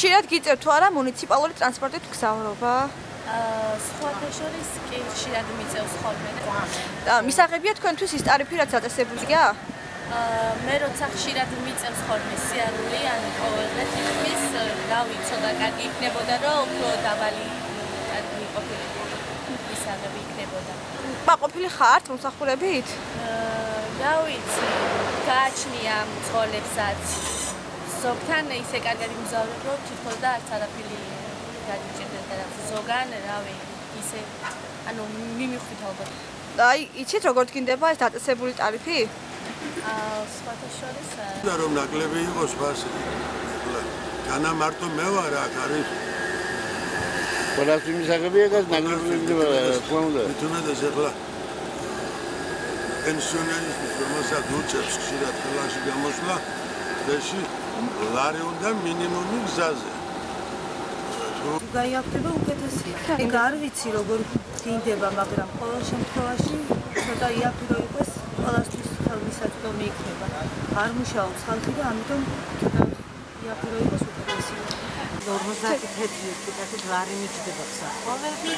ხშირად გიწევთ თუ არა მუნიციპალური ტრანსპორტით გზავრობა? სხვათა შორის კი ხშირად მიწევს ხოლმე. მისაღებია თქვენთვის ის ტარიფი რაც დაწესებულია? მე როცა ხშირად მიწევს ხოლმე სიარული ან ყოველდღე თითქმის რავი ცოტა კარგი იქნებოდა რომ უფრო დაბალი კარგი ყოფილი მისაღები იქნებოდა. ყოფილი ხართ მომსახურებით? რა ვიცი, გააჩნია მძღოლებსაც. ზოგთან ისე კარგად იმგზავრებ რომ თითქოს და არც არაფერი გადიჭირდება და ზოგან რავი ისე ანუ მიმიხვით ალბათ. აი იცით როგორ გინდება ეს დაწესებული ტარიფი? სხვათა შორის რომ ნაკლები იყოს ფასი. განა მარტო მე ვარ აქ არის. ყველას იმისაღებია და ნაკლები იქნება თქმა თუნდაც ახლა პენსიონერის რომელსაც უწევს ხშირად ხელაში გამოსვლა დღეში ლარი უნდა მინიმუმი გზაზე. გაიაფრება უკეთესია. არ ვიცი როგორ დინდება, მაგრამ ყოველ შემთხვევაში ცოტა იაფრო იყოს ყველასთვის ხელმისაწვდომი იქნება. არ მუშაობს ხალხი და ამიტომ ცოტა იაფრო იყოს უკეთესია. 50 თეთრი ლარი მიჭდება გზახოვები.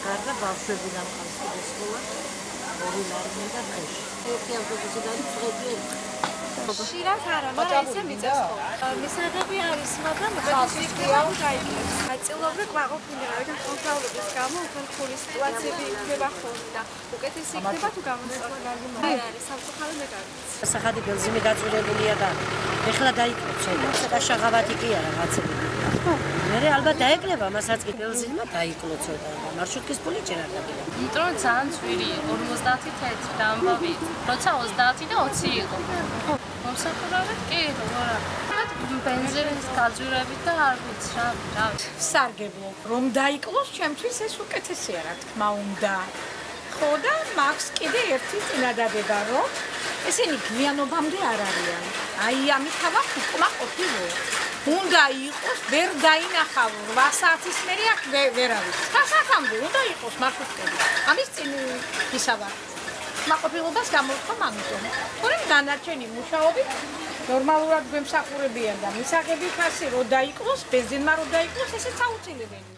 გარდა ბავშვები დამყავს კიდე სკოლა. 2 ლარი მინდა დღეში. ერთი ავტობუსი დაიწევს. ხშირად არა, მაგრამ ესე მიწევს ხოლმე. მისაღები არის, მაგრამ ხალხი გაიგებს. ნაწილობრივ კმაყოფილი რა, ვიდან კონტროლების გამო უფრო რთული სიტუაციები იქნება ხოლმე და უკეთესი იქნება თუ გამოსწორებული არის სამწუხარო მეგარიც. სახადი ბენზინი გაწურებულია და ეხლა დაიკლო ცოტა შაღავათი კი არა რაღაცები. მე ალბათ დაეკრება მასაც კი ბენზინმა დაიკლო ცოტა და მარშრუტკის ფული ჯერ არ დაგიდა. იმიტომ რომ ძალიან ძვირი 50 თეთრი და ამბავი როცა 30 და 20 იყო. მომსახურებით კი როგორ ბენზინის გაძვირებით და არ ვიცი რა სარგებლობ რომ დაიკლოს ჩემთვის ეს უკეთესია რა თქმა უნდა. ხო და მაქვს კიდე ერთი წინადადება რომ ესენი გვიანობამდე არ არიან. აი ამით ავახ უკმაყოფილო. უნდა იყოს ვერ დაინახავ 8 საათის მერე აქ ვერავის. 9 საათამდე უნდა იყოს მარშრუტები. ამის წინ ისავა. კმაყოფილობას გამოვთქვამ ამიტომ. თორემ დანარჩენი მუშაობით ნორმალურად გვემსახურებიან და მისაღები ფასი რო დაიკლოს, ბენზინმა რო დაიკლოს, ესეც აუცილებელია.